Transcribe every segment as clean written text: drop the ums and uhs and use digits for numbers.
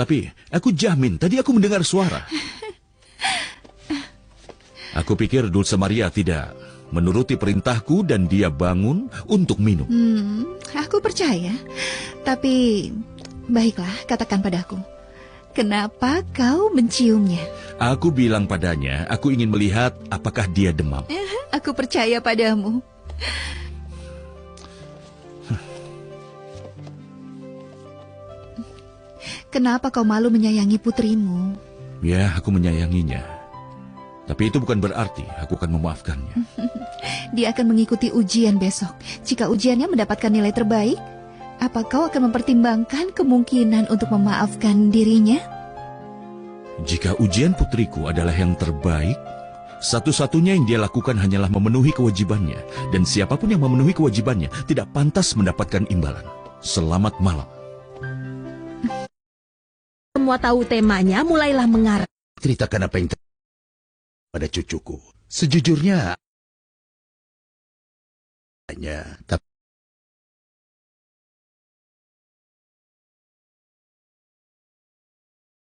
Tapi aku jamin tadi aku mendengar suara. Aku pikir Dulce Maria tidak menuruti perintahku dan dia bangun untuk minum. Aku percaya. Tapi baiklah, katakan padaku. Kenapa kau menciumnya? Aku bilang padanya, aku ingin melihat apakah dia demam. Aku percaya padamu. Kenapa kau malu menyayangi putrimu? Ya, aku menyayanginya. Tapi itu bukan berarti aku akan memaafkannya. Dia akan mengikuti ujian besok. Jika ujiannya mendapatkan nilai terbaik, apa kau akan mempertimbangkan kemungkinan untuk memaafkan dirinya? Jika ujian putriku adalah yang terbaik, satu-satunya yang dia lakukan hanyalah memenuhi kewajibannya. Dan siapapun yang memenuhi kewajibannya tidak pantas mendapatkan imbalan. Selamat malam. Semua tahu temanya, mulailah mengarang. Ceritakan apa yang terjadi pada cucuku. Sejujurnya, tapi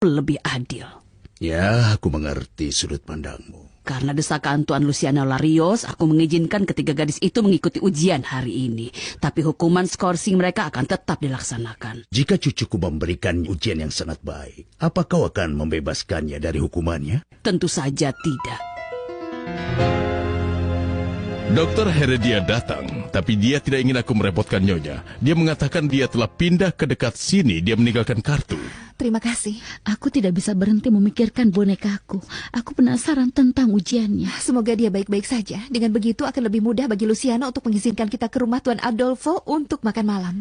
Lebih adil. ya, aku mengerti sudut pandangmu. Karena desakan Tuan Luciano Larios, aku mengizinkan ketiga gadis itu mengikuti ujian hari ini. Tapi hukuman skorsing mereka akan tetap dilaksanakan. Jika cucuku memberikan ujian yang sangat baik, apa kau akan membebaskannya dari hukumannya? Tentu saja tidak. Dokter Heredia datang, tapi dia tidak ingin aku merepotkan Nyonya. Dia mengatakan dia telah pindah ke dekat sini, dia meninggalkan kartu. Terima kasih. Aku tidak bisa berhenti memikirkan bonekaku. Aku penasaran tentang ujiannya. Semoga dia baik-baik saja. Dengan begitu akan lebih mudah bagi Luciano untuk mengizinkan kita ke rumah Tuan Adolfo untuk makan malam.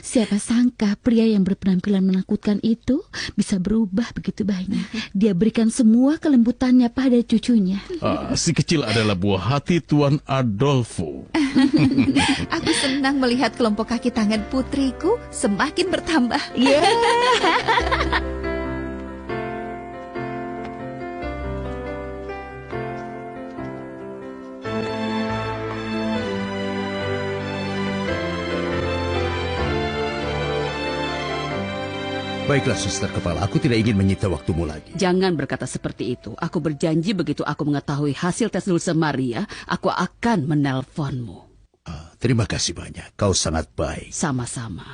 Siapa sangka pria yang berpenampilan menakutkan itu bisa berubah begitu banyak. Dia berikan semua kelembutannya pada cucunya. Si kecil adalah buah hati Tuan Adolfo. Aku senang melihat kelompok kaki tangan putriku semakin bertambah. Baiklah, suster kepala, aku tidak ingin menyita waktumu lagi. Jangan berkata seperti itu. Aku berjanji begitu aku mengetahui hasil tes Dulce Maria, aku akan menelponmu. Terima kasih banyak, kau sangat baik. Sama-sama.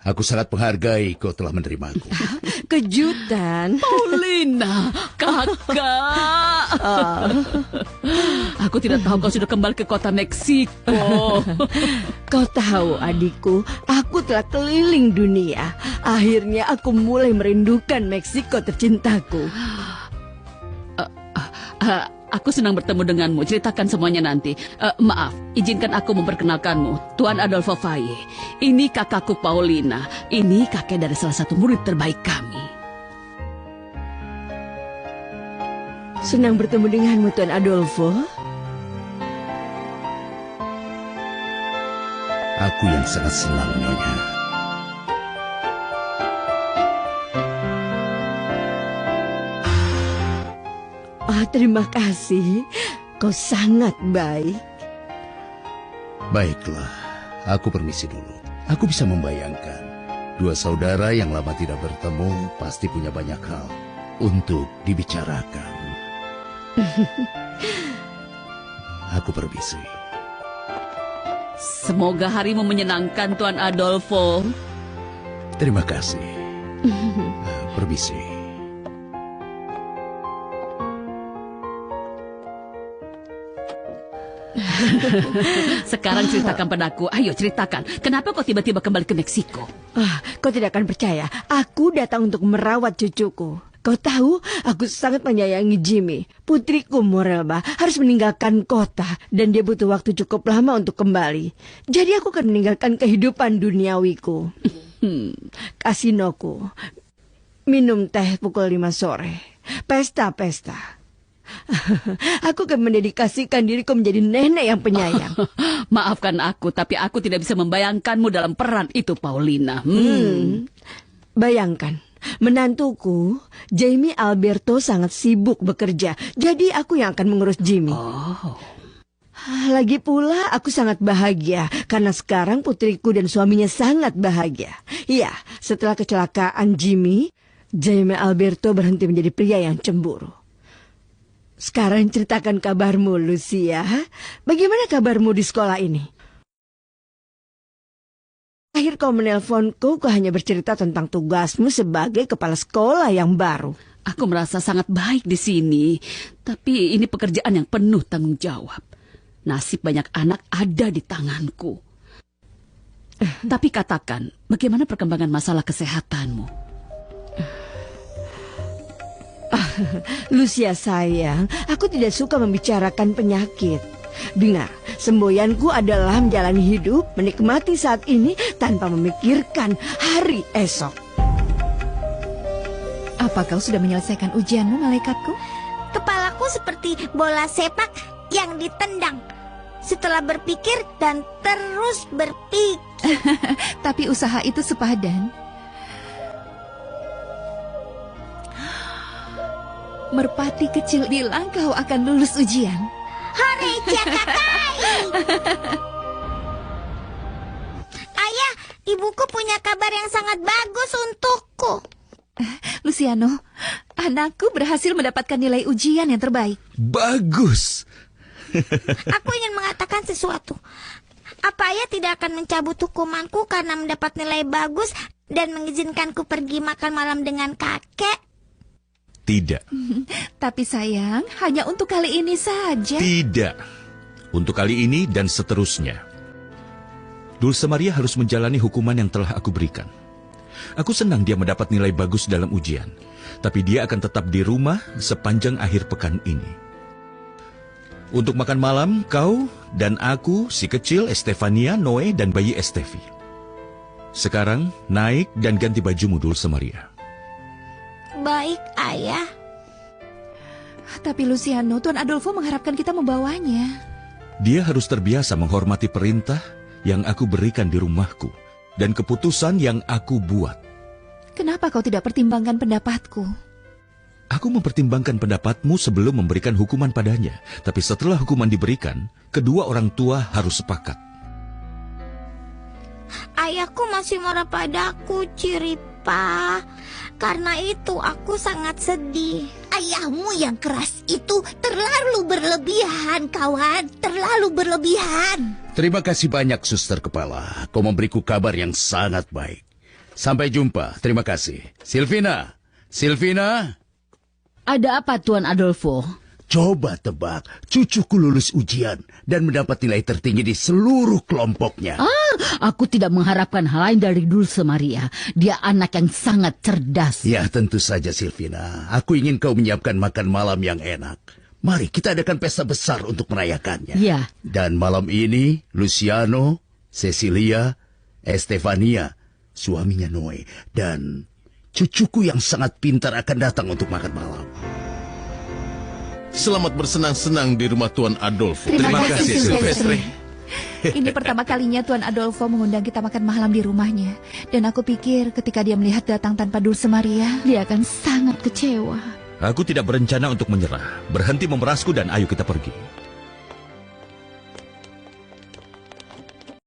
Aku sangat menghargai kau telah menerimaku. Kejutan. Paulina, kakak. Aku tidak tahu kau sudah kembali ke kota Meksiko. Kau tahu adikku, aku telah keliling dunia. Akhirnya aku mulai merindukan Meksiko tercintaku. Aku senang bertemu denganmu. Ceritakan semuanya nanti. Maaf, izinkan aku memperkenalkanmu. Tuan Adolfo Valle. Ini kakakku Paulina. Ini kakek dari salah satu murid terbaik kami. Senang bertemu denganmu, Tuan Adolfo. Aku yang sangat senang, Nyonya. Terima kasih. Kau sangat baik. Baiklah, aku permisi dulu. Aku bisa membayangkan, dua saudara yang lama tidak bertemu pasti punya banyak hal untuk dibicarakan. Aku permisi. Semoga harimu menyenangkan, Tuan Adolfo. Terima kasih. Permisi. Sekarang ceritakan padaku. Ayo ceritakan. Kenapa kau tiba-tiba kembali ke Meksiko? Kau tidak akan percaya. Aku datang untuk merawat cucuku. Kau tahu, aku sangat menyayangi Jimmy. Putriku Morelba harus meninggalkan kota dan dia butuh waktu cukup lama untuk kembali. Jadi aku akan meninggalkan kehidupan duniawiku. Kasinoku. Minum teh pukul 5 sore. Pesta-pesta. Aku akan mendedikasikan diriku menjadi nenek yang penyayang. Maafkan aku, tapi aku tidak bisa membayangkanmu dalam peran itu, Paulina. Bayangkan, menantuku, Jamie Alberto sangat sibuk bekerja. Jadi aku yang akan mengurus Jimmy. Lagi pula aku sangat bahagia karena sekarang putriku dan suaminya sangat bahagia. Iya, setelah kecelakaan Jimmy, Jaime Alberto berhenti menjadi pria yang cemburu. Sekarang ceritakan kabarmu, Lucia. Bagaimana kabarmu di sekolah ini? Akhir kau menelponku, kau hanya bercerita tentang tugasmu sebagai kepala sekolah yang baru. Aku merasa sangat baik di sini, tapi ini pekerjaan yang penuh tanggung jawab. Nasib banyak anak ada di tanganku. Tapi katakan, bagaimana perkembangan masalah kesehatanmu? Lucia sayang, aku tidak suka membicarakan penyakit. Dengar, semboyanku adalah menjalani hidup, menikmati saat ini tanpa memikirkan hari esok. Apa kau sudah menyelesaikan ujianmu, malaikatku? Kepalaku seperti bola sepak yang ditendang. Setelah berpikir dan terus berpikir. Tapi usaha itu sepadan. Merpati kecil bilang kau akan lulus ujian. Hore, Cakakai! Ayah, ibuku punya kabar yang sangat bagus untukku. Luciano, anakku berhasil mendapatkan nilai ujian yang terbaik. Bagus. Aku ingin mengatakan sesuatu. Apa ayah tidak akan mencabut hukumanku karena mendapat nilai bagus dan mengizinkanku pergi makan malam dengan kakek? Tidak. Tapi sayang, hanya untuk kali ini saja. Tidak. Untuk kali ini dan seterusnya. Dulce Maria harus menjalani hukuman yang telah aku berikan. Aku senang dia mendapat nilai bagus dalam ujian. Tapi dia akan tetap di rumah sepanjang akhir pekan ini. Untuk makan malam, kau dan aku, si kecil, Estefania, Noe, dan bayi Estefi. Sekarang, naik dan ganti bajumu, Dulce Maria. Baik, ayah. Tapi Luciano, Tuan Adolfo mengharapkan kita membawanya. Dia harus terbiasa menghormati perintah yang aku berikan di rumahku dan keputusan yang aku buat. Kenapa kau tidak pertimbangkan pendapatku? Aku mempertimbangkan pendapatmu sebelum memberikan hukuman padanya. Tapi setelah hukuman diberikan, kedua orang tua harus sepakat. Ayahku masih marah padaku, Ciripa. Karena itu aku sangat sedih. Ayahmu yang keras itu terlalu berlebihan, kawan. Terlalu berlebihan. Terima kasih banyak, Suster Kepala. Kau memberiku kabar yang sangat baik. Sampai jumpa. Terima kasih. Silvina. Silvina. Ada apa, Tuan Adolfo? Coba tebak, cucuku lulus ujian dan mendapat nilai tertinggi di seluruh kelompoknya. Aku tidak mengharapkan hal lain dari Dulce Maria. Dia anak yang sangat cerdas. Ya, tentu saja, Silvina. Aku ingin kau menyiapkan makan malam yang enak. Mari kita adakan pesta besar untuk merayakannya. Ya. Dan malam ini, Luciano, Cecilia, Estefania, suaminya Noe, dan cucuku yang sangat pintar akan datang untuk makan malam. Selamat bersenang-senang di rumah Tuan Adolfo. Terima kasih, Silvestre. Ini pertama kalinya Tuan Adolfo mengundang kita makan malam di rumahnya. Dan aku pikir ketika dia melihat datang tanpa Dulce Maria, Dia akan sangat kecewa. Aku tidak berencana untuk menyerah. Berhenti memerasku dan ayo kita pergi.